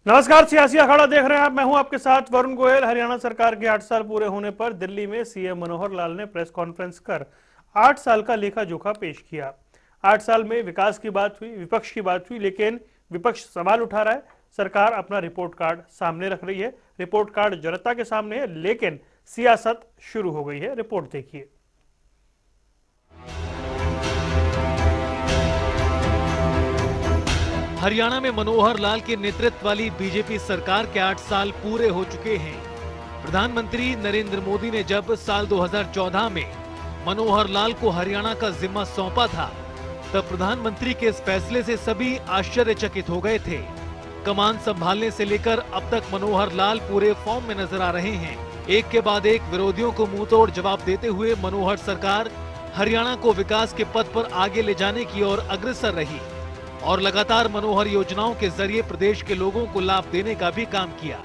नमस्कार, सियासी अखाड़ा देख रहे हैं आप। मैं हूं आपके साथ वरुण गोयल। हरियाणा सरकार के 8 साल पूरे होने पर दिल्ली में सीएम मनोहर लाल ने प्रेस कॉन्फ्रेंस कर 8 साल का लेखा जोखा पेश किया। 8 साल में विकास की बात हुई, विपक्ष की बात हुई, लेकिन विपक्ष सवाल उठा रहा है। सरकार अपना रिपोर्ट कार्ड सामने रख रही है, रिपोर्ट कार्ड जनता के सामने है, लेकिन सियासत शुरू हो गई है। रिपोर्ट देखिए। हरियाणा में मनोहर लाल के नेतृत्व वाली बीजेपी सरकार के 8 साल पूरे हो चुके हैं। प्रधानमंत्री नरेंद्र मोदी ने जब साल 2014 में मनोहर लाल को हरियाणा का जिम्मा सौंपा था, तब प्रधानमंत्री के इस फैसले से सभी आश्चर्यचकित हो गए थे। कमान संभालने से लेकर अब तक मनोहर लाल पूरे फॉर्म में नजर आ रहे हैं। एक के बाद एक विरोधियों को मुंहतोड़ जवाब देते हुए मनोहर सरकार हरियाणा को विकास के पथ पर आगे ले जाने की ओर अग्रसर रही और लगातार मनोहर योजनाओं के जरिए प्रदेश के लोगों को लाभ देने का भी काम किया।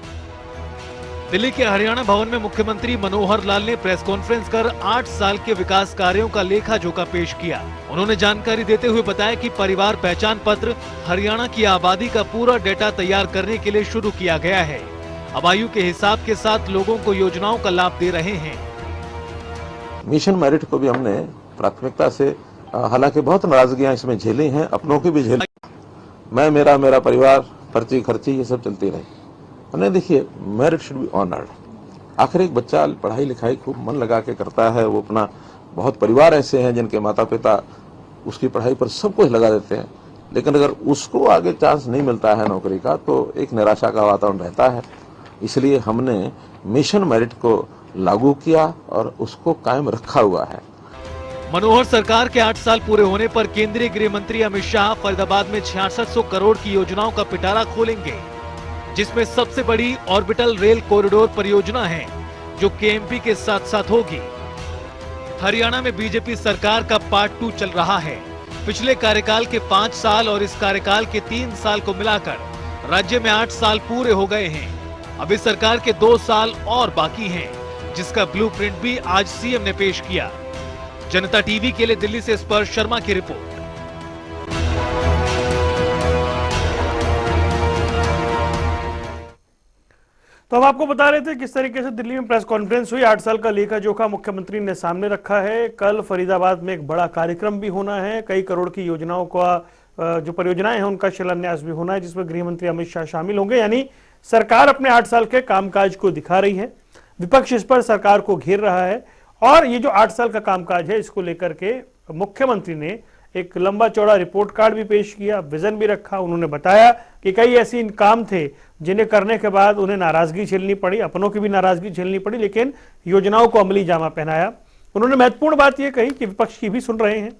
दिल्ली के हरियाणा भवन में मुख्यमंत्री मनोहर लाल ने प्रेस कॉन्फ्रेंस कर 8 साल के विकास कार्यों का लेखा जोखा पेश किया। उन्होंने जानकारी देते हुए बताया कि परिवार पहचान पत्र हरियाणा की आबादी का पूरा डेटा तैयार करने के लिए शुरू किया गया है। अब आयु के हिसाब के साथ लोगों को योजनाओं का लाभ दे रहे हैं। मिशन मेरिट को भी हमने प्राथमिकता से, हालांकि बहुत नाराजगियां इसमें झेली हैं, अपनों की भी झेली। मैं मेरा परिवार, पर्ची खर्ची ये सब चलती रही। हमने देखिए, मेरिट शुड बी ऑनर्ड। आखिर एक बच्चा पढ़ाई लिखाई खूब मन लगा के करता है, वो अपना, बहुत परिवार ऐसे हैं जिनके माता पिता उसकी पढ़ाई पर सब कुछ लगा देते हैं, लेकिन अगर उसको आगे चांस नहीं मिलता है नौकरी का तो एक निराशा का वातावरण रहता है। इसलिए हमने मिशन मेरिट को लागू किया और उसको कायम रखा हुआ है। मनोहर सरकार के 8 साल पूरे होने पर केंद्रीय गृह मंत्री अमित शाह फरीदाबाद में 6600 करोड़ की योजनाओं का पिटारा खोलेंगे, जिसमें सबसे बड़ी ऑर्बिटल रेल कॉरिडोर परियोजना है, जो केएमपी के साथ साथ होगी। हरियाणा में बीजेपी सरकार का पार्ट 2 चल रहा है। पिछले कार्यकाल के 5 साल और इस कार्यकाल के 3 साल को मिलाकर राज्य में 8 साल पूरे हो गए हैं। अभी सरकार के 2 साल और बाकी हैं, जिसका ब्लूप्रिंट भी आज सीएम ने पेश किया। जनता टीवी के लिए दिल्ली से स्पर्श शर्मा की रिपोर्ट। तो हम आपको बता रहे थे किस तरीके से दिल्ली में प्रेस कॉन्फ्रेंस हुई। 8 साल का लेखा जोखा मुख्यमंत्री ने सामने रखा है। कल फरीदाबाद में एक बड़ा कार्यक्रम भी होना है। कई करोड़ की योजनाओं का जो परियोजनाएं हैं उनका शिलान्यास भी होना है, जिसमें गृह मंत्री अमित शाह शामिल होंगे। यानी सरकार अपने 8 साल के कामकाज को दिखा रही है। विपक्ष इस पर सरकार को घेर रहा है और ये जो 8 साल का कामकाज है, इसको लेकर के मुख्यमंत्री ने एक लंबा चौड़ा रिपोर्ट कार्ड भी पेश किया, विजन भी रखा। उन्होंने बताया कि कई ऐसे काम थे जिन्हें करने के बाद उन्हें नाराजगी झेलनी पड़ी, अपनों की भी नाराजगी झेलनी पड़ी, लेकिन योजनाओं को अमली जामा पहनाया। उन्होंने महत्वपूर्ण बात यह कही कि विपक्ष की भी सुन रहे हैं।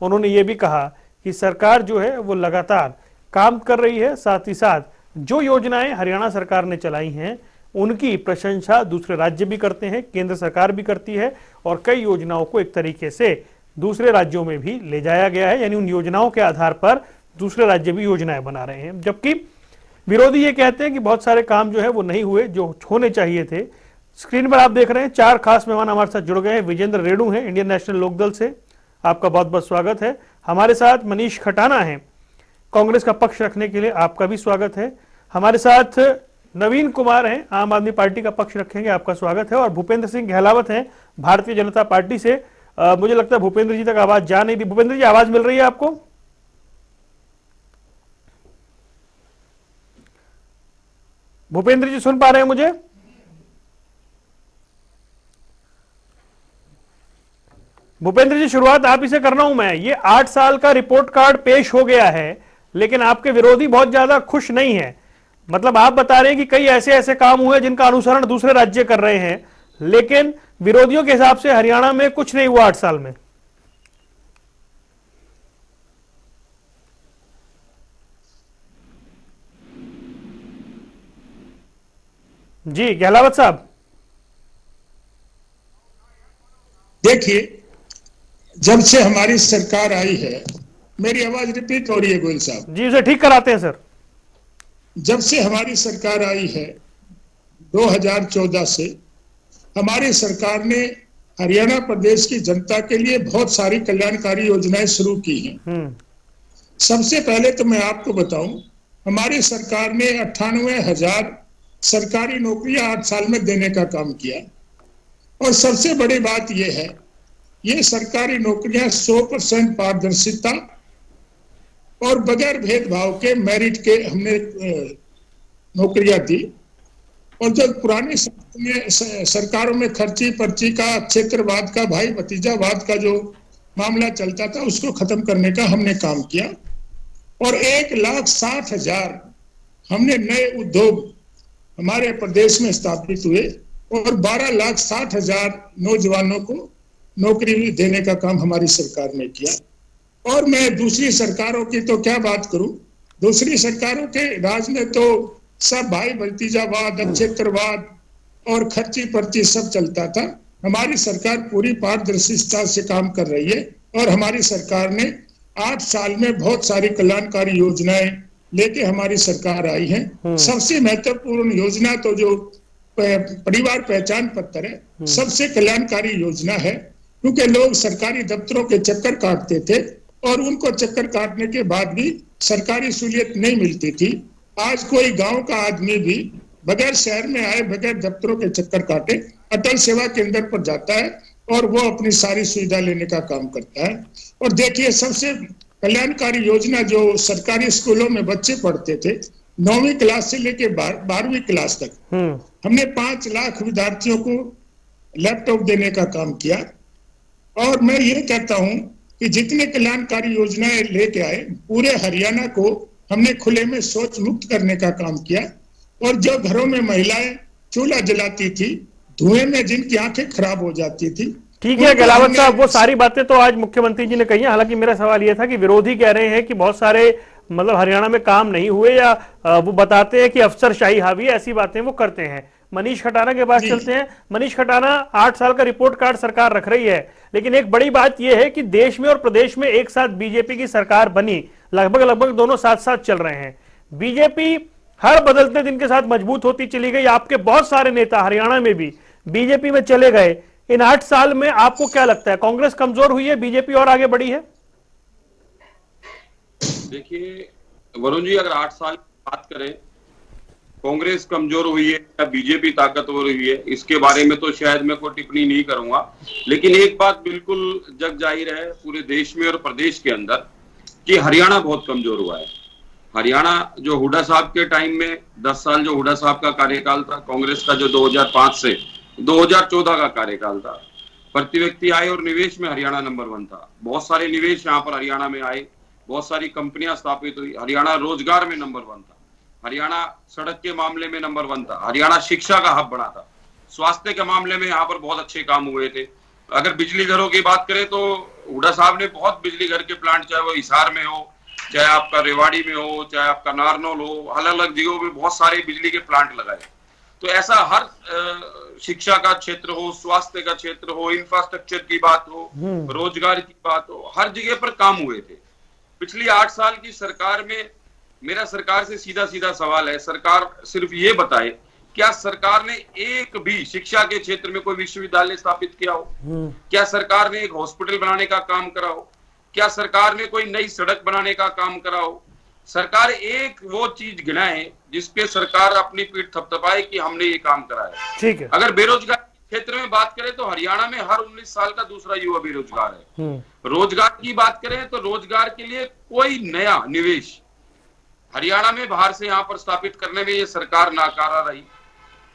उन्होंने ये भी कहा कि सरकार जो है वो लगातार काम कर रही है, साथ ही साथ जो योजनाएं हरियाणा सरकार ने चलाई हैं उनकी प्रशंसा दूसरे राज्य भी करते हैं, केंद्र सरकार भी करती है और कई योजनाओं को एक तरीके से दूसरे राज्यों में भी ले जाया गया है। यानी उन योजनाओं के आधार पर दूसरे राज्य भी योजनाएं बना रहे हैं। जबकि विरोधी ये कहते हैं कि बहुत सारे काम जो है वो नहीं हुए जो होने चाहिए थे। स्क्रीन पर आप देख रहे हैं 4 खास मेहमान हमारे साथ जुड़ गए हैं। विजेंद्र रेणु हैं इंडियन नेशनल लोकदल से, आपका बहुत बहुत स्वागत है। हमारे साथ मनीष खटाना है कांग्रेस का पक्ष रखने के लिए, आपका भी स्वागत है। हमारे साथ नवीन कुमार हैं, आम आदमी पार्टी का पक्ष रखेंगे, आपका स्वागत है। और भूपेंद्र सिंह गहलावत हैं भारतीय जनता पार्टी से। मुझे लगता है भूपेंद्र जी तक आवाज जा नहीं रही। भूपेंद्र जी, आवाज मिल रही है आपको? भूपेंद्र जी सुन पा रहे हैं मुझे? भूपेंद्र जी, शुरुआत आप ही से करना हूं मैं। ये 8 साल का रिपोर्ट कार्ड पेश हो गया है, लेकिन आपके विरोधी बहुत ज्यादा खुश नहीं है। मतलब आप बता रहे हैं कि कई ऐसे ऐसे काम हुए जिनका अनुसरण दूसरे राज्य कर रहे हैं, लेकिन विरोधियों के हिसाब से हरियाणा में कुछ नहीं हुआ 8 साल में। जी गहलावत साहब। देखिए, जब से हमारी सरकार आई है, मेरी आवाज रिपीट हो रही है गोयल साहब? जी, उसे ठीक कराते हैं सर। जब से हमारी सरकार आई है 2014 से, हमारी सरकार ने हरियाणा प्रदेश की जनता के लिए बहुत सारी कल्याणकारी योजनाएं शुरू की हैं। सबसे पहले तो मैं आपको बताऊं हमारी सरकार ने 98,000 सरकारी नौकरियां 8 साल में देने का काम किया। और सबसे बड़ी बात यह है, ये सरकारी नौकरियां 100% पारदर्शिता और बगैर भेदभाव के मेरिट के हमने नौकरियां दी। और जो पुरानी सरकारों में खर्ची पर्ची का, क्षेत्रवाद का, भाई भतीजावाद का जो मामला चलता था, उसको खत्म करने का हमने काम किया। और 1,60,000 हमने नए उद्योग हमारे प्रदेश में स्थापित हुए और 12,60,000 नौजवानों को नौकरी देने का काम हमारी सरकार ने किया। और मैं दूसरी सरकारों की तो क्या बात करूं, दूसरी सरकारों के राज में तो सब भाई भतीजावाद, क्षेत्रवाद और खर्ची पर्ची सब चलता था। हमारी सरकार पूरी पारदर्शिता से काम कर रही है और हमारी सरकार ने 8 साल में बहुत सारी कल्याणकारी योजनाएं लेके हमारी सरकार आई है। सबसे महत्वपूर्ण योजना तो जो परिवार पहचान पत्र है, सबसे कल्याणकारी योजना है, क्योंकि लोग सरकारी दफ्तरों के चक्कर काटते थे और उनको चक्कर काटने के बाद भी सरकारी सहूलियत नहीं मिलती थी। आज कोई गांव का आदमी भी बगैर शहर में आए, बगैर दफ्तरों के चक्कर काटे अटल सेवा केंद्र पर जाता है और वो अपनी सारी सुविधा लेने का काम करता है। और देखिए, सबसे कल्याणकारी योजना जो सरकारी स्कूलों में बच्चे पढ़ते थे, 9वीं क्लास से लेके 12वीं क्लास तक, हमने 5 लाख विद्यार्थियों को लैपटॉप देने का काम किया। और मैं ये कहता हूं कि जितने कल्याणकारी योजनाएं लेके आए, पूरे हरियाणा को हमने खुले में शौच मुक्त करने का काम किया। और जो घरों में महिलाएं चूल्हा जलाती थी, धुएं में जिनकी आंखें खराब हो जाती थी। ठीक है गहलावत साहब, वो सारी बातें तो आज मुख्यमंत्री जी ने कही है। हालांकि मेरा सवाल यह था कि विरोधी कह रहे हैं कि बहुत सारे मतलब हरियाणा में काम नहीं हुए, या वो बताते हैं कि अफसरशाही हावी है, ऐसी बातें वो करते हैं। मनीष खटाना के पास चलते हैं। मनीष खटाना, 8 साल का रिपोर्ट कार्ड सरकार रख रही है, लेकिन एक बड़ी बात यह है कि देश में और प्रदेश में एक साथ बीजेपी की सरकार बनी, लगभग दोनों साथ साथ चल रहे हैं। बीजेपी हर बदलते दिन के साथ मजबूत होती चली गई। आपके बहुत सारे नेता हरियाणा में भी बीजेपी में चले गए। इन 8 साल में आपको क्या लगता है, कांग्रेस कमजोर हुई है, बीजेपी और आगे बढ़ी है? देखिए वरुण जी, अगर 8 साल की बात करें, कांग्रेस कमजोर हुई है या बीजेपी ताकतवर हुई है, इसके बारे में तो शायद मैं कोई टिप्पणी नहीं करूंगा। लेकिन एक बात बिल्कुल जग जाहिर है पूरे देश में और प्रदेश के अंदर कि हरियाणा बहुत कमजोर हुआ है। हरियाणा जो हुड्डा साहब के टाइम में 10 साल जो हुड्डा साहब का कार्यकाल था, कांग्रेस का जो 2005 से 2014 का कार्यकाल था, प्रति व्यक्ति आय और निवेश में हरियाणा नंबर 1 था। बहुत सारे निवेश यहाँ पर हरियाणा में आए, बहुत सारी कंपनियां स्थापित हुई। हरियाणा रोजगार में नंबर 1 था, हरियाणा सड़क के मामले में नंबर 1 था, हरियाणा शिक्षा का हब बना था, स्वास्थ्य के मामले में यहाँ पर बहुत अच्छे काम हुए थे। अगर बिजली घरों की बात करें तो हुड्डा साहब ने बहुत बिजली घर के प्लांट, चाहे वो हिसार में हो, चाहे आपका रेवाड़ी में हो, चाहे आपका नारनौल हो, अलग अलग जगहों में बहुत सारे बिजली के प्लांट लगाए। तो ऐसा हर शिक्षा का क्षेत्र हो, स्वास्थ्य का क्षेत्र हो, इंफ्रास्ट्रक्चर की बात हो, रोजगार की बात हो, हर जगह पर काम हुए थे। पिछली 8 साल की सरकार में मेरा सरकार से सीधा सीधा सवाल है, सरकार सिर्फ ये बताए, क्या सरकार ने एक भी शिक्षा के क्षेत्र में कोई विश्वविद्यालय स्थापित किया हो? क्या सरकार ने एक हॉस्पिटल बनाने का काम करा हो? क्या सरकार ने कोई नई सड़क बनाने का काम करा हो? सरकार एक वो चीज गिनाए जिसपे सरकार अपनी पीठ थपथपाए कि हमने ये काम करा है। ठीक है। अगर बेरोजगार क्षेत्र में बात करें तो हरियाणा में हर 19 साल का दूसरा युवा बेरोजगार है। रोजगार की बात करें तो रोजगार के लिए कोई नया निवेश हरियाणा में बाहर से यहाँ पर स्थापित करने में ये सरकार नाकारा रही।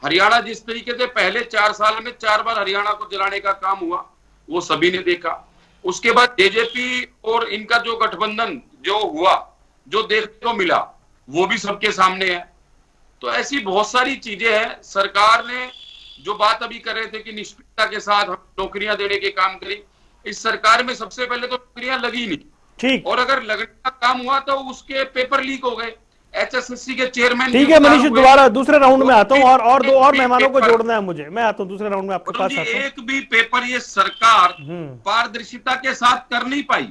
हरियाणा जिस तरीके से पहले 4 साल में 4 बार हरियाणा को जलाने का काम हुआ, वो सभी ने देखा। उसके बाद जेजेपी और इनका जो गठबंधन जो हुआ, जो देखने को मिला, वो भी सबके सामने है। तो ऐसी बहुत सारी चीजें हैं। सरकार ने जो बात अभी कर रहे थे कि निष्पक्षता के साथ हम नौकरियां देने के काम करी, इस सरकार में सबसे पहले तो नौकरियां लगी नहीं। ठीक, और अगर लगने का काम हुआ तो उसके पेपर लीक हो गए। एचएसएससी के चेयरमैन, ठीक है मनीष, दोबारा दूसरे राउंड में आता हूं और 2 और मेहमानों को जोड़ना है मुझे। मैं आता हूं दूसरे राउंड में आपके पास आता हूं। एक भी पेपर ये सरकार पारदर्शिता के साथ कर नहीं पाई।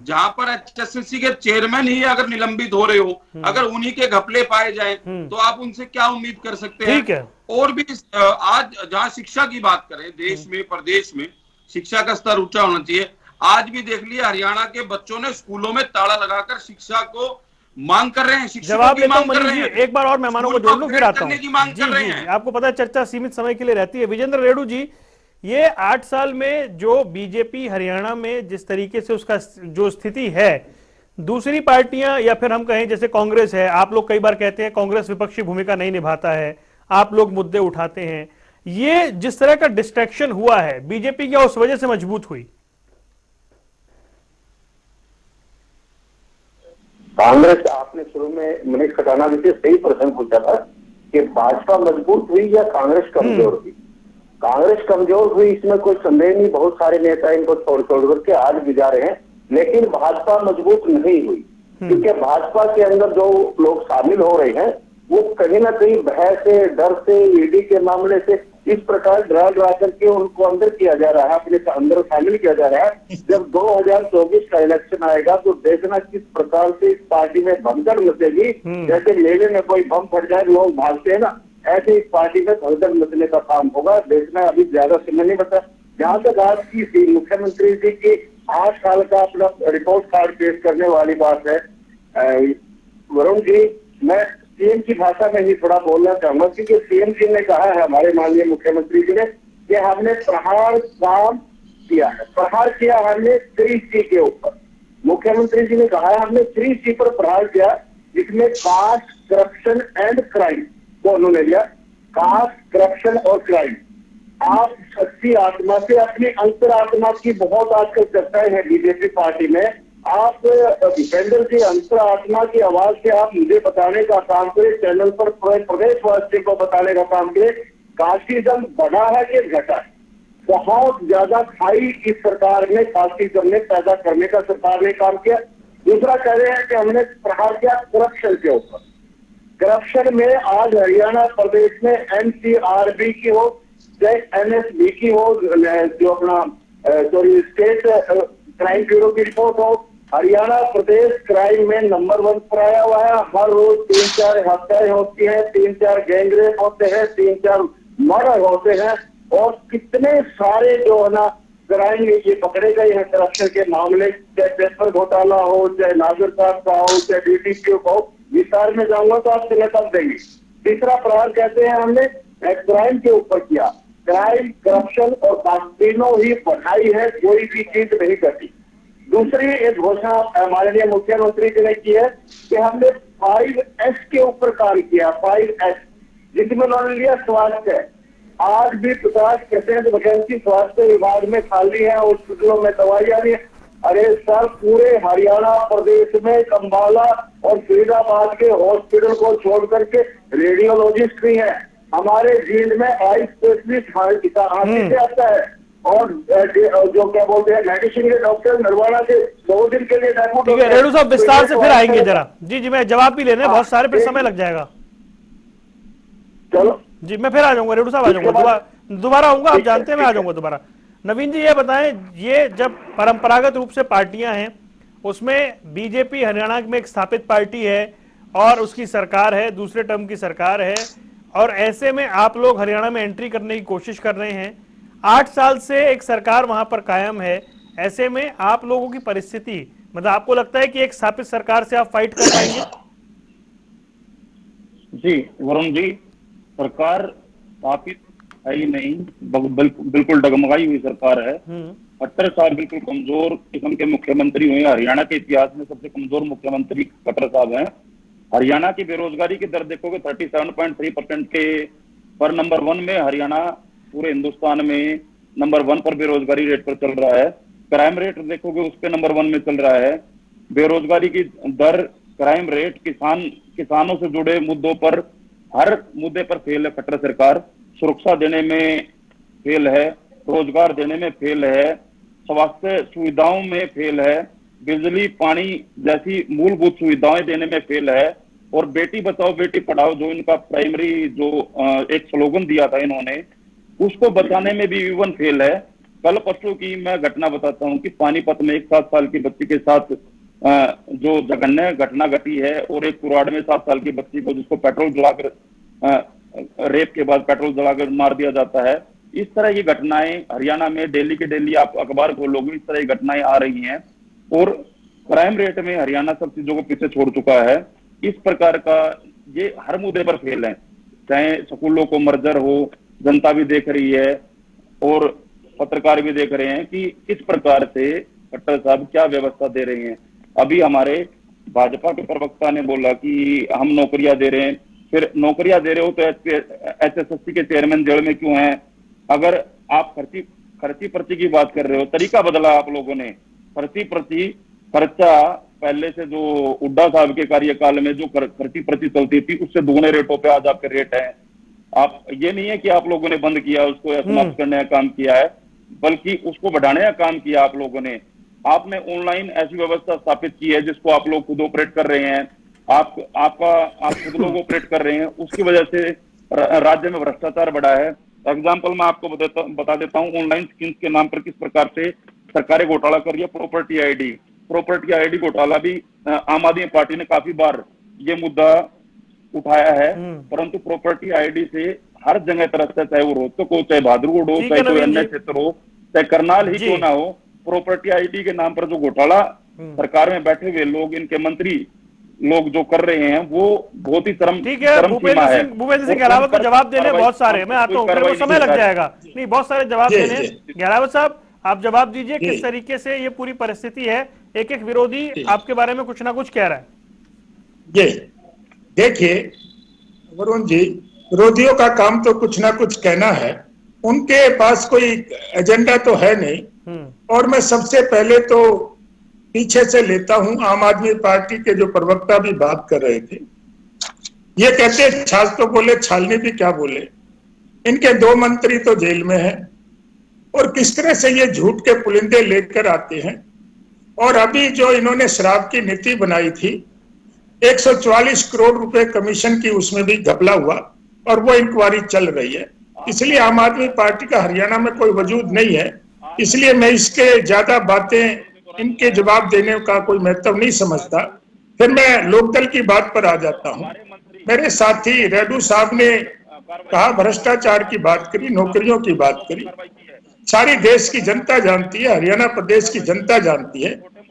जहां पर एचएसएससी के चेयरमैन ही अगर निलंबित हो रहे हो, अगर उन्हीं के घपले पाए जाए तो आप उनसे क्या उम्मीद कर सकते हैं? ठीक है। और भी आज जहां शिक्षा की बात करें, देश में प्रदेश में शिक्षा का स्तर ऊंचा होना चाहिए। आज भी देख लिया, हरियाणा के बच्चों ने स्कूलों में ताला लगाकर शिक्षा को मांग कर रहे हैं, शिक्षकों जवाब की लेता हूं मांग कर मनीष रहे जी, हैं, एक बार और मेहमानों को स्कूल जोड़ लूं फिर अपग्रेड आता हूं। करने की मांग जी कर रहे जी हैं। आपको पता है चर्चा सीमित समय के लिए रहती है। विजेंद्र रेणु जी, ये 8 साल में जो बीजेपी हरियाणा में जिस तरीके से उसका जो स्थिति है, दूसरी पार्टियां या फिर हम कहें जैसे कांग्रेस है, आप लोग कई बार कहते हैं कांग्रेस विपक्षी भूमिका नहीं निभाता है, आप लोग मुद्दे उठाते हैं, ये जिस तरह का डिस्ट्रैक्शन हुआ है, बीजेपी क्या उस वजह से मजबूत हुई? कांग्रेस, आपने शुरू में मनीष खटाना जी से सही प्रश्न पूछा था कि भाजपा मजबूत हुई या कांग्रेस कमजोर हुई। कांग्रेस कमजोर हुई इसमें कोई संदेह नहीं, बहुत सारे नेता इनको छोड़ छोड़ करके आज भी जा रहे हैं, लेकिन भाजपा मजबूत नहीं हुई क्योंकि भाजपा के अंदर जो लोग शामिल हो रहे हैं वो कहीं ना कहीं भय से, डर से, ईडी के मामले से इस प्रकार डरा करके उनको अंदर किया जा रहा है, अपने अंदर शामिल किया जा रहा है। जब 2024 का इलेक्शन आएगा तो देखना किस प्रकार से इस पार्टी में भगदड़ मचेगी। जैसे मेले में कोई बम फट जाए लोग भागते हैं ना, ऐसे इस पार्टी में भगदड़ मचने का काम होगा। देखना अभी ज्यादा समय नहीं बचा। जहां तक आज की मुख्यमंत्री जी की 8 साल का अपना रिपोर्ट कार्ड पेश करने वाली बात है, वरुण जी, मैं सीएम की भाषा में ही थोड़ा बोलना चाहूंगा क्योंकि सीएम जी ने कहा है, हमारे माननीय मुख्यमंत्री जी ने, कि हमने प्रहार काम किया है। प्रहार किया हमने 3C के ऊपर। मुख्यमंत्री जी ने कहा है हमने 3C पर प्रहार किया, जिसमें कास्ट, करप्शन एंड क्राइम को उन्होंने लिया। कास्ट, करप्शन और क्राइम। आप सच्ची आत्मा से, अपनी अंतरात्मा की बहुत आजकल चर्चाएं हैं बीजेपी पार्टी में, आप दीपेंद्र जी अंतरात्मा की आवाज से आप मुझे बताने का काम करें, चैनल पर प्रदेशवासियों को बताने का काम करें, कास्टिज्म बढ़ा है कि घटा है। बहुत ज्यादा खाई इस सरकार ने कास्टिज्म में पैदा करने का सरकार ने काम किया। दूसरा कह रहे हैं कि हमने प्रहार किया करप्शन के ऊपर। करप्शन में आज हरियाणा प्रदेश में NCRB की हो चाहे NSB की हो, जो अपना स्टेट क्राइम ब्यूरो की रिपोर्ट हो, हरियाणा प्रदेश क्राइम में नंबर 1 पर आया हुआ है। हर रोज 3-4 हत्याएं होती हैं, 3-4 गैंगरेप होते हैं, 3-4 मर्डर होते हैं, और कितने सारे जो है ना क्राइम ये पकड़े गए हैं करप्शन के मामले, चाहे पेपर घोटाला हो, चाहे नागर साहब का हो, चाहे DTPO का हो। विस्तार में जाऊंगा तो आप सिलेक्ट कर देंगे। तीसरा प्रहार कहते हैं हमने क्राइम के ऊपर किया। क्राइम, करप्शन और तीनों ही बढ़ाई है, कोई भी चीज नहीं घटी। दूसरी एक घोषणा माननीय मुख्यमंत्री जी ने की है कि हमने 5S के ऊपर कार्य किया। 5S जिसमें उन्होंने लिया स्वास्थ्य। आज भी 50% वैकेंसी स्वास्थ्य विभाग में खाली है, हॉस्पिटलों में दवाइयां नहीं। अरे सर, पूरे हरियाणा प्रदेश में कंबाला और फरीदाबाद के हॉस्पिटल को छोड़ करके रेडियोलॉजिस्ट भी है। हमारे जींद में आई स्पेशलिस्ट हाथी से आता है, और जो क्या बोलते हैं मेडिसिन के डॉक्टर नरवाना के 2 दिन के लिए डेमो। ठीक है रेणु साहब, विस्तार से फिर आएंगे जरा। जी जी, मैं जवाब भी लेने बहुत सारे, फिर समय लग जाएगा। चलो जी, मैं फिर आ जाऊंगा रेणु साहब, आ जाऊंगा दोबारा आऊंगा, आप जानते हैं मैं आ जाऊंगा दोबारा। नवीन जी ये बताएं, ये जब परंपरागत रूप से पार्टियां हैं, उसमें बीजेपी हरियाणा में एक स्थापित पार्टी है और उसकी सरकार है, दूसरे टर्म की सरकार है, और ऐसे में आप लोग हरियाणा में एंट्री करने की कोशिश कर रहे हैं। 8 साल से एक सरकार वहां पर कायम है, ऐसे में आप लोगों की परिस्थिति, मतलब आपको लगता है कि एक स्थापित सरकार से आप फाइट कर पाएंगे? जी वरुण जी, सरकार स्थापित है ही नहीं, बिल्कुल डगमगाई हुई सरकार है। 78 साल बिल्कुल कमजोर किस्म के मुख्यमंत्री हुए। हरियाणा के इतिहास में सबसे कमजोर मुख्यमंत्री खट्टर साहब हैं। हरियाणा की बेरोजगारी की दर देखोगे 37.3% के पर नंबर 1 में हरियाणा पूरे हिंदुस्तान में नंबर 1 पर बेरोजगारी रेट पर चल रहा है। क्राइम रेट देखोगे उस पे नंबर 1 में चल रहा है। बेरोजगारी की दर, क्राइम रेट, किसानों से जुड़े मुद्दों पर, हर मुद्दे पर फेल है खट्टर सरकार। सुरक्षा देने में फेल है, रोजगार देने में फेल है, स्वास्थ्य सुविधाओं में फेल है, बिजली पानी जैसी मूलभूत सुविधाएं देने में फेल है, और बेटी बचाओ बेटी पढ़ाओ जो इनका प्राइमरी जो एक स्लोगन दिया था इन्होंने, उसको बचाने में भी इवन फेल है। कल परसों की मैं घटना बताता हूं कि पानीपत में एक 7 साल की बच्ची के साथ जो जघन्य घटना घटी है, और एक कुराड़ में 7 साल की बच्ची को जिसको पेट्रोल जलाकर रेप के बाद पेट्रोल जलाकर मार दिया जाता है। इस तरह की घटनाएं हरियाणा में डेली के डेली आप अखबार खोलोगे, इस तरह की घटनाएं आ रही हैं। और क्राइम रेट में हरियाणा सब चीजों को पीछे छोड़ चुका है। इस प्रकार का ये हर मुद्दे पर फेल है, चाहे स्कूलों को मर्जर हो, जनता भी देख रही है और पत्रकार भी देख रहे हैं कि किस प्रकार से खट्टर साहब क्या व्यवस्था दे रहे हैं। अभी हमारे भाजपा के प्रवक्ता ने बोला कि हम नौकरियां दे रहे हैं, फिर नौकरियां दे रहे हो तो HSSC के चेयरमैन जेल में क्यों हैं? अगर आप खर्ची पर्ची की बात कर रहे हो, तरीका बदला आप लोगों ने। खर्चा पहले से जो हुड्डा साहब के कार्यकाल में जो खर्ची पर्ची चलती थी उससे दोगुने रेटों पे आज आपके रेट हैं। आप ये नहीं है कि आप लोगों ने बंद किया उसको या समाप्त करने का काम किया है, बल्कि उसको बढ़ाने का काम किया आप लोगों ने। आपने ऑनलाइन ऐसी व्यवस्था स्थापित की है जिसको आप लोग खुद ऑपरेट कर रहे हैं, आप खुद लोग ऑपरेट कर रहे हैं, उसकी वजह से राज्य में भ्रष्टाचार बढ़ा है। एग्जाम्पल मैं आपको बता देता हूँ, ऑनलाइन स्कीम्स के नाम पर किस प्रकार से सरकारें घोटाला कर रही है। प्रॉपर्टी आईडी घोटाला भी आम आदमी पार्टी ने काफी बार ये मुद्दा उठाया है, परंतु प्रॉपर्टी आईडी से हर जगह तरफ से, चाहे वो रोहतक हो, चाहे बहादुरगढ़ हो, चाहे कोई अन्य क्षेत्र हो, चाहे करनाल ही क्यों ना हो, प्रॉपर्टी आईडी के नाम पर जो घोटाला सरकार में बैठे हुए लोग, इनके मंत्री लोग जो कर रहे हैं वो बहुत ही चरम सीमा है। भूपेंद्र सिंह गहलावत को जवाब देने बहुत सारे, मैं आता हूँ, फिर वो समय लग जाएगा, नहीं बहुत सारे जवाब देने। गहलावत साहब आप जवाब दीजिए, किस तरीके से ये पूरी परिस्थिति है? एक एक विरोधी आपके बारे में कुछ ना कुछ कह रहा है। ये देखिए वरुण जी, विरोधियों का काम तो कुछ ना कुछ कहना है, उनके पास कोई एजेंडा तो है नहीं। और मैं सबसे पहले तो पीछे से लेता हूं, आम आदमी पार्टी के जो प्रवक्ता भी बात कर रहे थे, ये कहते छाल तो बोले, छालनी भी क्या बोले। इनके 2 मंत्री तो जेल में हैं और किस तरह से ये झूठ के पुलिंदे लेकर आते हैं। और अभी जो इन्होंने शराब की नीति बनाई थी, 144 करोड़ रुपए कमीशन की, उसमें भी घपला हुआ और वो इंक्वायरी चल रही है। इसलिए आम आदमी पार्टी का हरियाणा में कोई वजूद नहीं है, इसलिए मैं इसके ज्यादा बातें, इनके जवाब देने का कोई महत्व नहीं समझता। फिर मैं लोकदल की बात पर आ जाता हूं। मेरे साथी रेड्डू साहब ने कहा, भ्रष्टाचार की बात करी, नौकरियों की बात करी। सारी देश की जनता जानती है, हरियाणा प्रदेश की जनता जानती है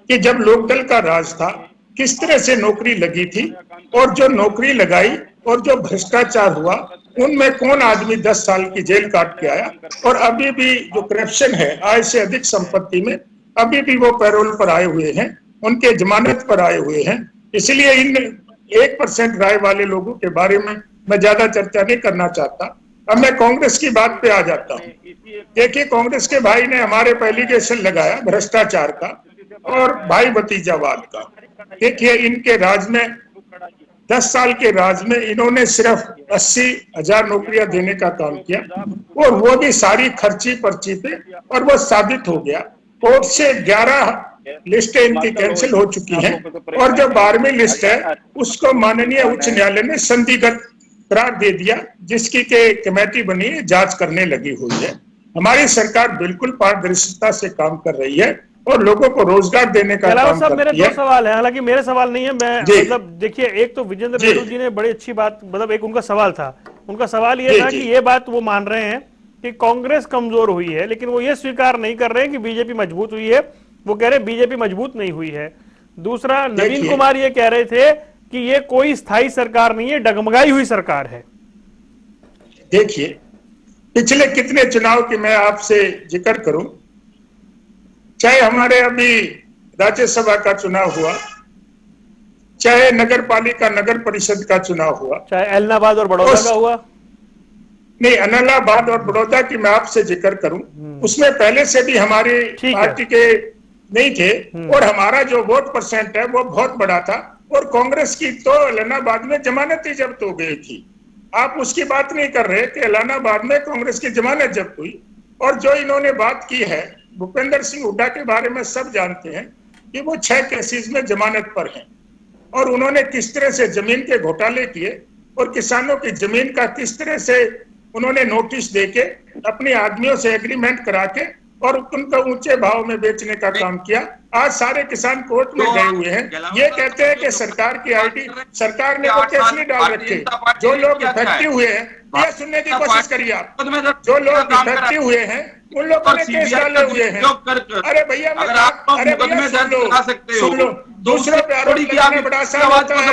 कि जब लोकदल का राज था किस तरह से नौकरी लगी थी, और जो नौकरी लगाई और जो भ्रष्टाचार हुआ उनमें कौन आदमी 10 साल की जेल काट के आया। और अभी भी जो करप्शन है, आय से अधिक संपत्ति में, अभी भी वो पैरोल पर आए हुए हैं, उनके जमानत पर आए हुए हैं। इसलिए इन 1% राय वाले लोगों के बारे में मैं ज्यादा चर्चा नहीं करना चाहता। अब मैं कांग्रेस की बात पे आ जाता हूँ। देखिए, कांग्रेस के भाई ने हमारे पर एलिगेशन लगाया भ्रष्टाचार का और भाई भतीजावाद का। देखिए, इनके राज में 10 साल के राज में इन्होंने सिर्फ 80,000 नौकरियां देने का काम किया, और वो भी सारी खर्ची पर्ची पे, और वो साबित हो गया। कोर्ट से 11 लिस्टें इनकी कैंसिल हो चुकी हैं, और जो 12वीं लिस्ट है उसको माननीय उच्च न्यायालय ने संदिग्ध करार दे दिया, जिसकी के कमेटी बनी जांच करने लगी हुई है। हमारी सरकार बिल्कुल पारदर्शिता से काम कर रही है और लोगों को रोजगार देने का काम करती है। मेरे 2 सवाल है, हालांकि मेरे सवाल नहीं है, मैं मतलब देखिए, एक तो विजेंद्र रेड्डी जी ने बड़ी अच्छी बात, मतलब एक उनका सवाल था, उनका सवाल ये था कि ये बात वो मान रहे हैं कि कांग्रेस कमजोर हुई है, लेकिन वो ये स्वीकार नहीं कर रहे हैं कि बीजेपी मजबूत हुई है। वो कह रहे बीजेपी मजबूत नहीं हुई है। दूसरा, नवीन कुमार ये कह रहे थे कि ये कोई स्थायी सरकार नहीं है, डगमगाई हुई सरकार है। देखिए, पिछले कितने चुनाव की मैं आपसे जिक्र करूं, चाहे हमारे अभी राज्यसभा का चुनाव हुआ, चाहे नगर पालिका नगर परिषद का चुनाव हुआ, चाहे एलनाबाद और बड़ौदा का हुआ, नहीं एलनाबाद और बड़ौदा की मैं आपसे जिक्र करूं, उसमें पहले से भी हमारी पार्टी के नहीं थे, और हमारा जो वोट परसेंट है वो बहुत बड़ा था, और कांग्रेस की तो एलनाबाद में जमानत ही जब्त हो गई थी। आप उसकी बात नहीं कर रहे कि एलनाबाद में कांग्रेस की जमानत जब्त हुई। और जो इन्होंने बात की है, भूपेंद्र सिंह हुड्डा के बारे में सब जानते हैं कि वो 6 केसेस में जमानत पर हैं, और उन्होंने किस तरह से जमीन के घोटाले किए, और किसानों की जमीन का किस तरह से उन्होंने नोटिस देके अपने आदमियों से एग्रीमेंट करा के और उनको ऊंचे भाव में बेचने का काम किया। आज सारे किसान कोर्ट में गए हुए हैं। ये कहते हैं कि सरकार की आईटी, सरकार ने वो केस नहीं डाल रखे। जो लोग इफेक्टिव हुए हैं, ये सुनने की कोशिश करिए आप, जो लोग इफेक्टिव हुए हैं उन लोगों ने केस डाले हुए हैं। अरे भैया, अरे भैया सुन लो, दूसरों पे आरोप लगाना बड़ा आसान होता है।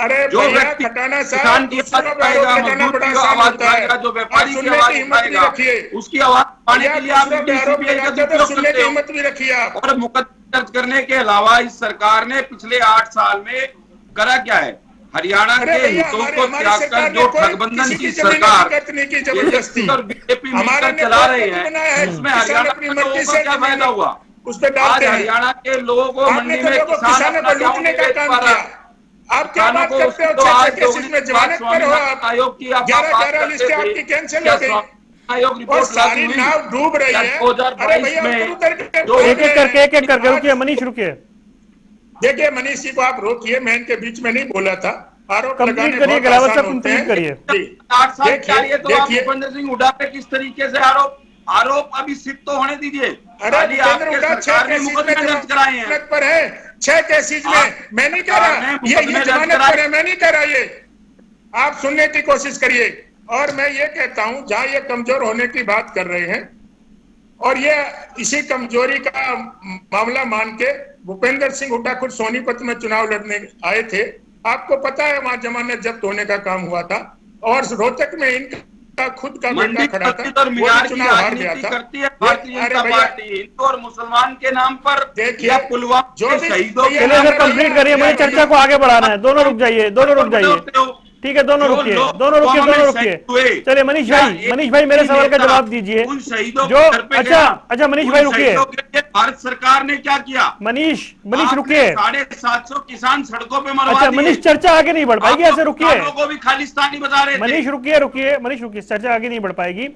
अरे भैया खटाना साहब, दूसरों पे आरोप लगाना बड़ा आसान होता है। आप सुनने की हिम्मत भी रखिए, उसकी आवाज पाने के लिए दूसरों पे आरोप लगाते तो सुनने की हिम्मत भी रखिए आप। और मुकदमा दर्ज करने के अलावा इस सरकार ने पिछले 8 साल में करा क्या है? हरियाणा के हितों को त्याग कर जो ठगबंधन की सरकार जबरदस्ती और बीजेपी मिलकर चला रहे हैं, इसमें हरियाणा के लोगों को क्या फायदा हुआ? आज हरियाणा के लोगों को मंडी में किसान अपना लूटने का काम किया। आप क्या बात करते हो? 6 केसेस में जमानत पर हो आप। आयोग की 11 लिस्टें आपकी कैंसिल हो गई आयोग और रिपोर्ट सारी नाव डूब रही है। अरे भैया एक एक करके रुकिए मनीष, रुकिए। देखिए मनीष जी को आप रोकिए, मैं इनके बीच में नहीं बोला था। आरोप कंप्लीट करिए, गलावत साहब कंप्लीट करिए। 8 साल चाहिए तो आप भूपेंद्र सिंह हुड्डा पे किस तरीके से आरोप अभी सिद्ध तो होने दीजिए। अरे सरकार ने मुकदमे दर्ज कराए हैं पर है 6 केसेस में। मैं नहीं कह रहा ये जमानत पर है, मैं नहीं कह रहा ये। आप सुनने की कोशिश करिए। और मैं ये कहता हूं, जहां ये कमजोर होने की बात कर रहे हैं और ये इसी कमजोरी का मामला मान के भूपेंद्र सिंह हुड्डा खुद सोनीपत में चुनाव लड़ने आए थे। आपको पता है वहां जमानत जब्त होने का काम हुआ था और रोहतक में इनका खुद का बेटा खड़ा था, वो चुनाव हार गया था। भारतीय जनता पार्टी हिंदू और मुसलमान के नाम पर देखिए पुलवामा जो चलिए सर कंप्लीट करिए, मुझे चर्चा को आगे बढ़ाना है। दोनों रुक जाइए, ठीक है, दोनों रुकिए। चलिए मनीष भाई मेरे सवाल का जवाब दीजिए। जो अच्छा मनीष भाई रुकिए। भारत सरकार ने क्या किया? मनीष रुकिए। 750 किसान सड़कों पे मरवा अच्छा मनीष, चर्चा आगे नहीं बढ़ पाएगी, ऐसे रुकिए। को भी खालिस्तानी बता रहे थे। मनीष रुकिए, चर्चा आगे नहीं बढ़ पाएगी।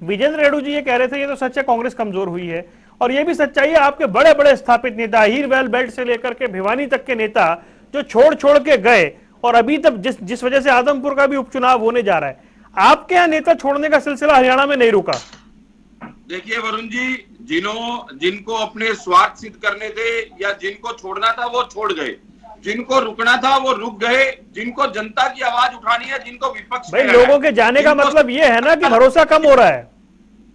विजेंद्र रेड्डू जी ये कह रहे थे ये तो सच है कांग्रेस कमजोर हुई है, और ये भी सच्चाई है आपके बड़े बड़े स्थापित नेता हीरवेल बेल्ट से लेकर के भिवानी तक के नेता जो छोड़ के गए, और अभी तक जिस वजह से आदमपुर का भी उपचुनाव होने जा रहा है, आपके यहाँ नेता छोड़ने का सिलसिला हरियाणा में नहीं रुका। देखिए वरुण जी, जिनको अपने स्वार्थ सिद्ध करने थे या जिनको छोड़ना था वो छोड़ गए, जिनको रुकना था वो रुक गए, जिनको जनता की आवाज उठानी है, जिनको विपक्ष भाई लोगों के जाने का मतलब ये है ना कि भरोसा कम हो रहा है।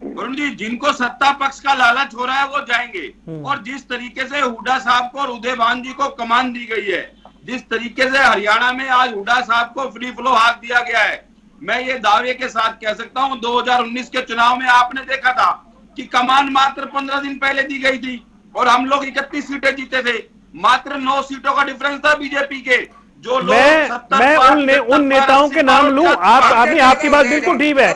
वरुण जी, जिनको सत्ता पक्ष का लालच हो रहा है वो जाएंगे। और जिस तरीके से हुड्डा साहब को और उदयभान जी को कमान दी गई है, जिस तरीके से हरियाणा में आज हुड्डा साहब को फ्री फ्लो हाथ दिया गया है, मैं ये दावे के साथ कह सकता हूं 2019 के चुनाव में आपने देखा था कि कमान मात्र 15 दिन पहले दी गई थी और हम लोग 31 सीटें जीते थे। मात्र 9 सीटों का डिफरेंस था बीजेपी के। जो लोग मैं उन नेताओं के नाम लूं? आपकी बात बिल्कुल ठीक है।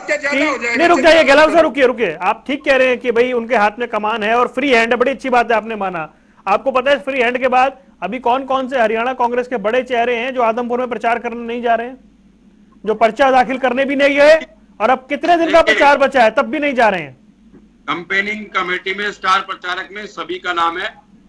नहीं रुक जाइए गलाव साहब, रुकिए। आप ठीक कह रहे हैं कि भाई उनके हाथ में कमान है और फ्री हैंड है, बड़ी अच्छी बात है, आपने माना। आपको पता है फ्री हैंड के बाद अभी कौन कौन से हरियाणा कांग्रेस के बड़े चेहरे हैं जो आदमपुर में प्रचार करने नहीं जा रहे हैं, जो पर्चा दाखिल करने भी नहीं गए, और अब कितने दिन का प्रचार बचा है तब भी नहीं जा रहे हैं। कैंपेनिंग कमेटी में स्टार प्रचारक में सभी का नाम है,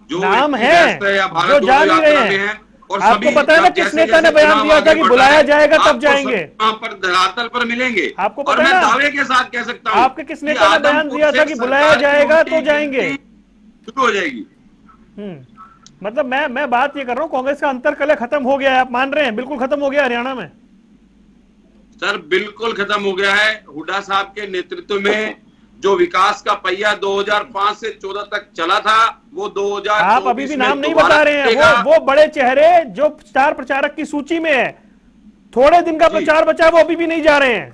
जो नाम है जो जा नहीं रहे हैं। और आपको पता है ना किस नेता ने बयान दिया था कि बुलाया जाएगा तब जाएंगे, वहां पर धरातल पर मिलेंगे। आपको पता है ना, दावे के साथ कह सकता हूं आपके किस नेता ने बयान दिया था कि बुलाया जाएगा तो जाएंगे, शुरू हो जाएगी। मतलब मैं बात ये कर रहा हूँ, कांग्रेस का अंतरकलह खत्म हो गया है, आप मान रहे हैं? बिल्कुल खत्म हो गया हरियाणा में सर, बिल्कुल खत्म हो गया है। हुड्डा साहब के नेतृत्व में जो विकास का पहिया 2005 से 14 तक चला था, वो 2000 आप अभी भी नाम नहीं बता रहे हैं। वो बड़े चेहरे जो स्टार प्रचारक की सूची में है, थोड़े दिन का प्रचार बचा, वो अभी भी नहीं जा रहे हैं।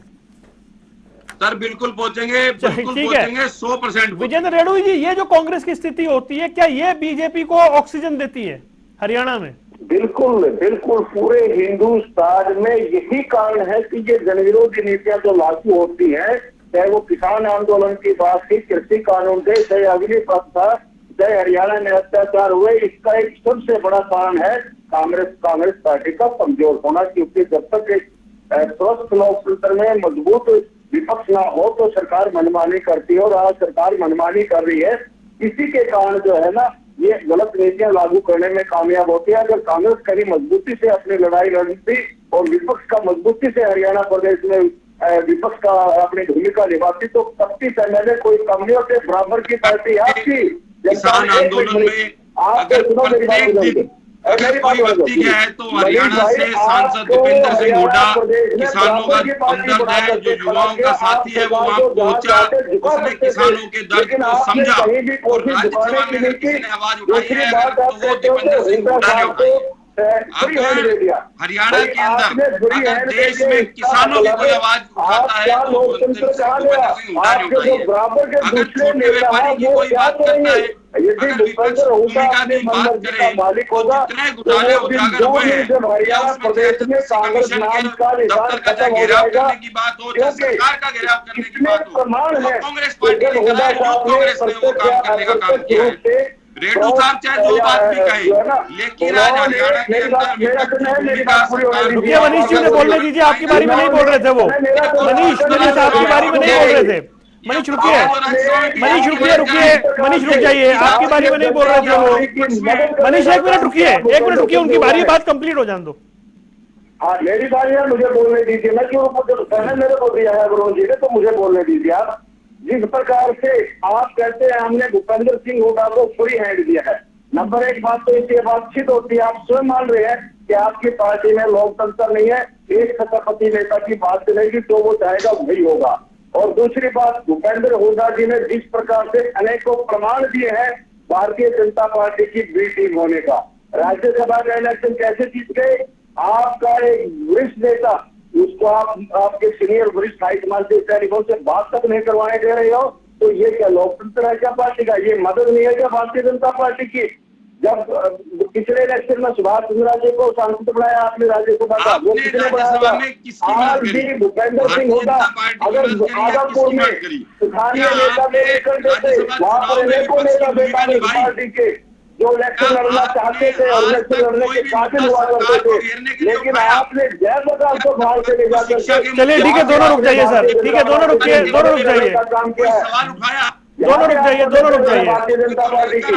सर बिल्कुल पहुंचेंगे, बिल्कुल पहुंचेंगे, 100%। विजेंद्र रेड्डू जी, ये जो कांग्रेस की स्थिति होती है, क्या ये बीजेपी को ऑक्सीजन देती है हरियाणा में? बिल्कुल पूरे हिंदुस्तान में यही कारण है कि ये जनविरोधी नीतियां जो लागू होती हैं, चाहे वो किसान आंदोलन की बात थी, कृषि कानून थे, चाहे अग्निपथ था, चाहे हरियाणा में अत्याचार हुए, इसका एक सबसे बड़ा कारण है कांग्रेस पार्टी का कमजोर होना। क्योंकि जब तक एक स्वस्थ लोकतंत्र में मजबूत विपक्ष ना हो तो सरकार मनमानी करती है, और आज सरकार मनमानी कर रही है। इसी के कारण जो है ना, ये गलत नीतियां लागू करने में कामयाब होती है। अगर कांग्रेस कभी मजबूती से अपनी लड़ाई लड़ती और विपक्ष का मजबूती से हरियाणा प्रदेश में विपक्ष का अपनी भूमिका निभाती तो 25 MLA कोई कम नहीं होते, बराबर की पार्टी आपकी। किसान आंदोलन में अगर प्रत्येक दिन अगर कोई व्यक्ति गया है तो हरियाणा से सांसद दीपेंद्र सिंह हुड्डा किसानों का हमदर्द है, जो युवाओं का साथी है, वो वहां पहुंचा, उसने किसानों के दर्द को समझा और राज्यसभा में अगर किसी ने आवाज उठाई है तो वो दीपेंद्र सिंह हुड्डा ने उठाई है। अगर हरियाणा के अंदर अगर देश में किसानों की कोई आवाज उठाता है तो दीपेंद्र सिंह हुड्डा ने उठाई है। अगर छोटे व्यापारी की कोई बात करता है, अगर विपक्ष भूमिका की बात करें तो जितने घोटाले उजागर हुए हैं, या उसमें कमीशन के दफ्तर का चाहे घेराव करने की बात हो, चाहे सरकार का घेराव करने की बात हो, तो कांग्रेस पार्टी ने करा है, यूथ कांग्रेस ने वो काम करने का काम किया है। रेड्डू साहब चाहे जो बात भी कहे, लेकिन आज हरियाणा के अंदर विपक्ष भूमिका सरकार। रुकिए मनीष जी ने बोलने दीजिए, आपकी बारी में नहीं बोल रहे थे वो। मनीष आपकी बारी में नहीं बोल रहे थे। मनीष रुकिए, मनीष रुकिए, मनीष रुक जाइए, आपकी बारी में नहीं बोल रहे थे वो। मनीष एक मिनट रुकिए, उनकी बारी बात कंप्लीट हो जाने दो। हाँ मेरी बारी है, मुझे बोलने दीजिए ना, क्यों पहले मेरे को दिया है वरुण जी ने, तो मुझे बोलने दीजिए। आप जिस प्रकार से आप कहते हैं हमने भूपेंद्र सिंह हुड्डा को फ्री हैंड दिया है, नंबर एक बात तो इससे बातचीत होती है, आप स्वयं मान रहे हैं कि आपकी पार्टी में लोकतंत्र नहीं है, एक छत्रपति नेता की बात चलेगी तो वो चाहेगा वही होगा। और दूसरी बात, भूपेंद्र हुड्डा जी ने जिस प्रकार से अनेकों प्रमाण दिए हैं भारतीय जनता पार्टी की बी टीम होने का, राज्यसभा का इलेक्शन कैसे जीत गए, आपका एक वरिष्ठ नेता, उसको आप आपके सीनियर वरिष्ठ हाईकमान से सैनिकों से बात तक नहीं करवाने दे रहे हो, तो ये क्या लोकतंत्र है क्या पार्टी का? ये मदद नहीं है क्या भारतीय जनता पार्टी की? जब पिछले इलेक्शन में सुभाष चंद्रा जी को सांसद बनाया आपने राज्यसभा का, वो किसने बनाया? आज भी भूपेंद्र सिंह हुड्डा अगर आदमपुर में स्थानीय नेता कर देते, वहां पर अनेकों नेता बेकार पार्टी के जो इलेक्शन लड़ना चाहते थे और इलेक्शन लड़ने के काबिल हुआ करते थे, लेकिन आपने जयप्रकाश को बाहर से ले जाकर। चलिए ठीक है, दोनों रुक जाइए सर, ठीक है दोनों रुक जाइए, दोनों रुक जाइए, काम किया है, दोनों रुक जाइए, दोनों रुक जाइए। भारतीय जनता पार्टी की।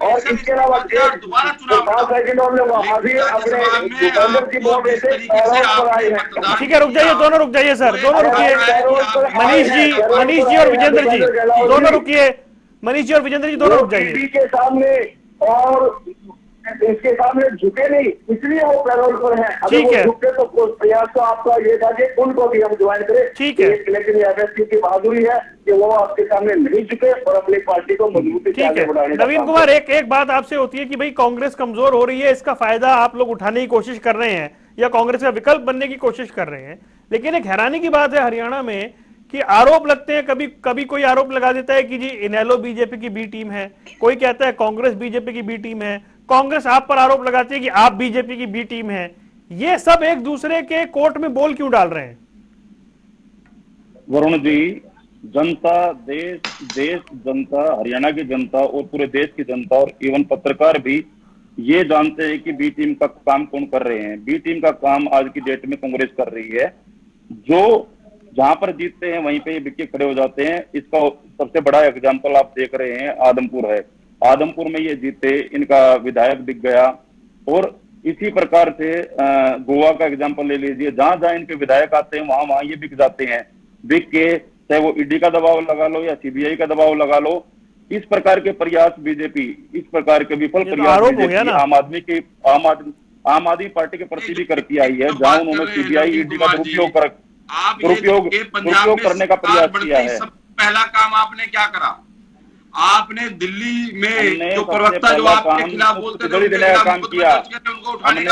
और इसके अलावा सेकंड और लोग अभी अपने भूपेंद्र की वोट से पर आए हैं। ठीक है रुक जाइए, दोनों रुक जाइए सर, दोनों रुकिए। मनीष जी और विजेंद्र जी दोनों रुकिए, मनीष जी और विजेंद्र जी दोनों रुक जाइए। के सामने और इसके सामने झुके नहीं, इसलिए वो पैरोल पर है। अगर वो झुके तो प्रयास तो आपका ये था कि उनको भी हम ज्वाइन करें। ठीक है, लेकिन यह व्यक्ति की बहादुरी है कि वो आपके सामने नहीं झुके और अपनी पार्टी को मजबूती से आगे बढ़ाने। नवीन कुमार, एक बात आपसे होती है कि भाई कांग्रेस कमजोर हो रही है, इसका फायदा आप लोग उठाने की कोशिश कर रहे हैं या कांग्रेस का विकल्प बनने की कोशिश कर रहे हैं, लेकिन एक हैरानी की बात है हरियाणा में कि आरोप लगते हैं, कभी कोई आरोप लगा देता है कि जी इनेलो बीजेपी की बी टीम है, कोई कहता है कांग्रेस बीजेपी की बी टीम है, कांग्रेस आप पर आरोप लगाती है कि आप बीजेपी की बी टीम है। ये सब एक दूसरे के कोर्ट में बोल क्यों डाल रहे हैं? वरुण जी, जनता, देश जनता, हरियाणा की जनता और पूरे देश की जनता और इवन पत्रकार भी ये जानते हैं कि बी टीम का काम कौन कर रहे हैं। बी टीम का काम आज की डेट में कांग्रेस कर रही है। जो जहां पर जीतते हैं वहीं पे ये बिके खड़े हो जाते हैं। इसका सबसे बड़ा एग्जाम्पल आप देख रहे हैं, आदमपुर है। आदमपुर में ये जीते, इनका विधायक दिख गया। और इसी प्रकार से गोवा का एग्जाम्पल ले लीजिए, जहां जहां इनके विधायक आते हैं वहां ये बिक जाते हैं। बिक के चाहे वो ईडी का दबाव लगा लो या सीबीआई का दबाव लगा लो, इस प्रकार के प्रयास बीजेपी, इस प्रकार के विफल प्रयास बीजेपी आम आदमी पार्टी के प्रति भी करती आई है, जहां उन्होंने सीबीआई ईडी का दुरुपयोग करने का प्रयास किया है। पहला काम आपने क्या करा? आपने दिल्ली में जो प्रवक्ता जो आपके खिलाफ बोलते थे देने का काम किया, हमने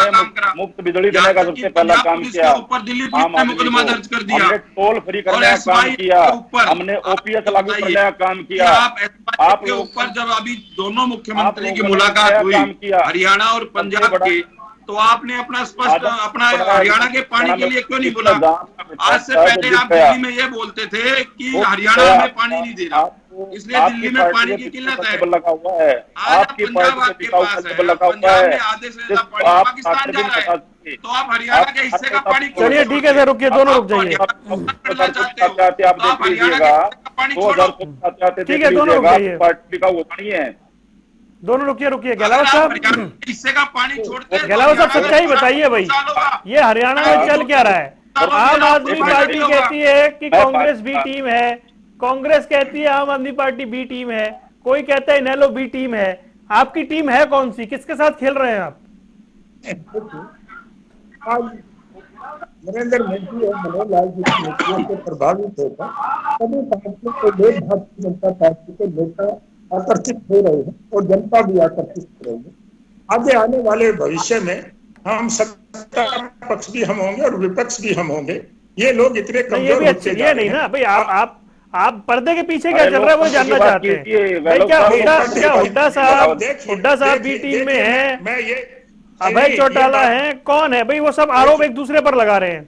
मुफ्त बिजली देने का सबसे पहला काम किया, ऊपर दिल्ली में मुकदमा दर्ज कर दिया, हमने टोल फ्री करने का काम किया, हमने ओपीएस लागू करने का काम किया। आप के ऊपर जब अभी दोनों मुख्यमंत्री की मुलाकात हुई हरियाणा और पंजाब की, तो आपने अपना स्पष्ट अपना हरियाणा के पानी के लिए क्यों नहीं बोला? आज से पहले आप दिल्ली में ये बोलते थे कि हरियाणा में पानी नहीं दे रहा, इसलिए दिल्ली में पानी की किल्लत है। लगा हुआ है, आज पंजाब आपके पास है, पंजाब में आधे से ज्यादा पानी पाकिस्तान जा रहा है, तो आप हरियाणा के हिस्से का पानी चलिए ठीक है सर, रुकिए, दोनों रुक जाइए। आप देखिएगा 2000 ठीक है, दोनों रुक जाइए, पार्टी का वो नहीं है। दोनों रुकिए। गहलावत साहब, हिस्से का पानी छोड़ते हैं, गहलावत साहब सच्चाई बताइए भाई, ये हरियाणा में चल क्या रहा है? आम आदमी पार्टी कहती है कि कांग्रेस बी टीम है, कांग्रेस कहती है आम आदमी पार्टी बी टीम है, कोई कहता है इनेलो बी टीम है। आपकी टीम है कौन सी, किसके साथ खेल रहे हैं आप? आज नरेंद्र मोदी और मनोहर लाल जी की नीतियों से प्रभावित होकर सभी पार्टियों के लोग भारतीय जनता पार्टी के नेता आकर्षित हो रहे हैं और जनता भी आकर्षित हो रही है। आगे आने वाले भविष्य में हम सत्ता पक्ष भी हम होंगे और विपक्ष भी हम होंगे। ये लोग इतने ये कमजोर भी अच्छी, होते जा ये रहे नहीं ना हैं। भाई, आप पर्दे के पीछे क्या चल रहा है वो जानना चाहते हैं भाई। क्या हुड्डा साहब भी टीम में है, मैं ये अभय चौटाला है, कौन है भाई? वो सब आरोप एक दूसरे पर लगा रहे हैं।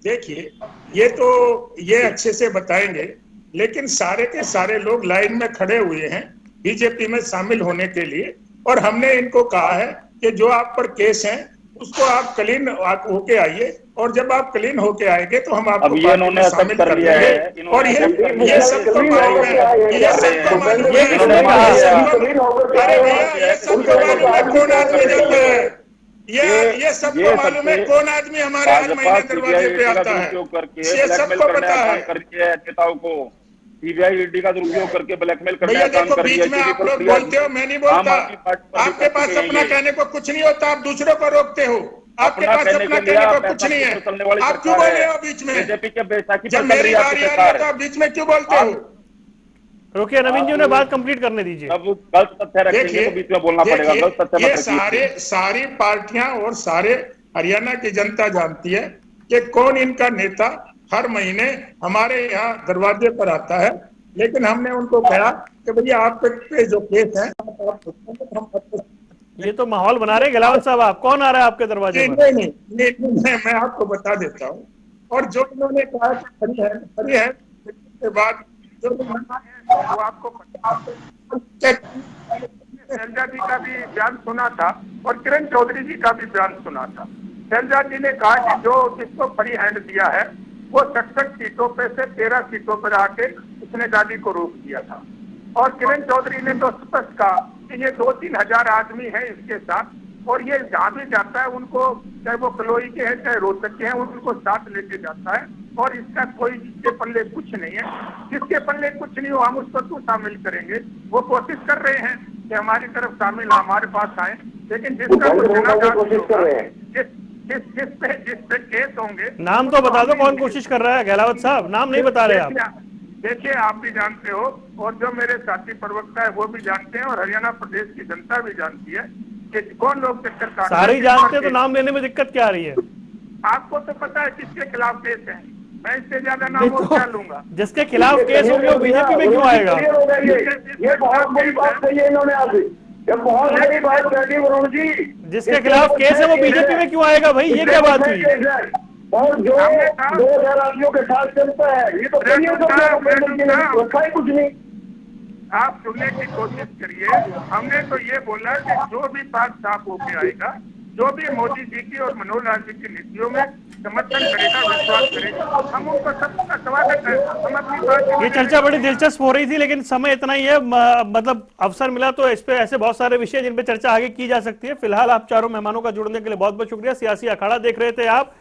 देखिए, ये अच्छे से बताएंगे, लेकिन सारे के सारे लोग लाइन में खड़े हुए हैं बीजेपी में शामिल होने के लिए। और हमने इनको कहा है कि जो आप पर केस है उसको आप क्लीन होके आइए, और जब आप क्लीन होके आएंगे तो हम आपको पार्टी में शामिल कर लेंगे। और ये सबको मालूम है, ये सबको मालूम है, अरे भैया ये सबको मालूम है कौन आदमी जाता है, ये सबको मालूम है कौन आदमी हमारे हर महीने दरवाजे पे आता है, ये सबको पता है। नेताओं को सीबीआई ईडी का दुरुपयोग करके ब्लैकमेल करने भैया का काम देखो, कर रही है। बीच में आप लोग बोलते हो, मैं नहीं बोलता। आपके पास अपना कहने को कुछ नहीं होता, आप दूसरों को रोकते हो। आपके पास अपना कहने को कुछ नहीं है, आप क्यों बोल रहे हो बीच में? बीजेपी के बैसाखी जब मेरी बारी आ रही है तो आप बीच में क्यों बोलते हो? रोकिए, नवीन जी ने बात कंप्लीट करने दीजिए। अब गलत तथ्य रखेंगे तो बीच में बोलना पड़ेगा। गलत तथ्य ये मत रखिए। सारी पार्टियां और सारे हरियाणा की जनता जानती है कि कौन इनका नेता हर महीने हमारे यहाँ दरवाजे पर आता है। लेकिन हमने उनको कहा कि भैया आप पे जो केस है ये तो माहौल बना रहे हैं गहलावत साहब। आप कौन आ रहा है आपके दरवाजे पर? नहीं, मैं आपको बता देता हूँ। और जो उन्होंने कहा खरी है के बाद जो वो आपको शैलजा जी का भी बयान सुना था और किरण चौधरी जी का भी बयान सुना था। शैलजा जी ने कहा कि जो जिसको फ्री हैंड दिया है वो 67 सीटों पे से 13 सीटों पर आके उसने गाड़ी को रोक दिया था। और किरण चौधरी ने तो स्पष्ट कहा कि ये 2-3 हजार आदमी है इसके साथ, और ये जहाँ भी जाता है उनको, चाहे वो कलोई के हैं चाहे रोहतक के हैं, उनको साथ लेके जाता है। और इसका कोई जिसके पल्ले कुछ नहीं है, जिसके पल्ले कुछ नहीं हो हम उसको क्यों शामिल करेंगे? वो कोशिश कर रहे हैं कि हमारी तरफ शामिल हमारे पास आए, लेकिन जिसका जिस पे केस होंगे। नाम तो बता दो कौन कोशिश कर रहा है गहलावत साहब, नाम नहीं बता रहे आप। देखिए, आप भी जानते हो और जो मेरे साथी प्रवक्ता है वो भी जानते हैं और हरियाणा प्रदेश की जनता भी जानती है कि कौन लोग चक्कर काट, सारे जानते हैं, तो नाम लेने में दिक्कत क्या आ रही है? आपको तो पता है किसके खिलाफ केस है, मैं इससे ज्यादा नाम और क्या लूंगा। जिसके खिलाफ केस होंगे वो बीजेपी में क्यों आएगा? ये बहुत बड़ी बात कही है इन्होंने आज, ये बहुत बड़ी बात कही वरुण जी। जिसके खिलाफ केस है वो बीजेपी में क्यों आएगा भाई? ये क्या बात हुई? और जो 2000 आदमियों के साथ चलता है, ये तो रखा ही कुछ नहीं। आप सुनने की कोशिश करिए। हमने तो ये बोला कि जो भी बात साफ होके आएगा, जो भी मोदी जी की और मनोहर लाल जी की नीतियों में समर्थन करेगा, विश्वास करेगा, हम उनको सबका स्वागत है। हम अपनी बात, ये चर्चा बड़ी दिलचस्प हो रही थी, लेकिन समय इतना ही है। मतलब अवसर मिला तो इस पे ऐसे बहुत सारे विषय जिन पे चर्चा आगे की जा सकती है। फिलहाल आप चारों मेहमानों का जुड़ने के लिए बहुत बहुत शुक्रिया। सियासी अखाड़ा देख रहे थे आप।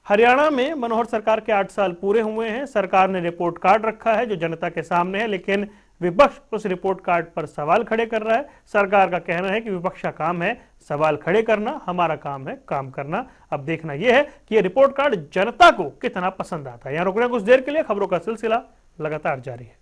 हरियाणा में मनोहर सरकार के 8 साल पूरे हुए हैं। सरकार ने रिपोर्ट कार्ड रखा है जो जनता के सामने है, लेकिन विपक्ष उस रिपोर्ट कार्ड पर सवाल खड़े कर रहा है। सरकार का कहना है कि विपक्ष का काम है सवाल खड़े करना, हमारा काम है काम करना। अब देखना यह है कि यह रिपोर्ट कार्ड जनता को कितना पसंद आता है। यहां रुकना कुछ देर के लिए, खबरों का सिलसिला लगातार जारी है।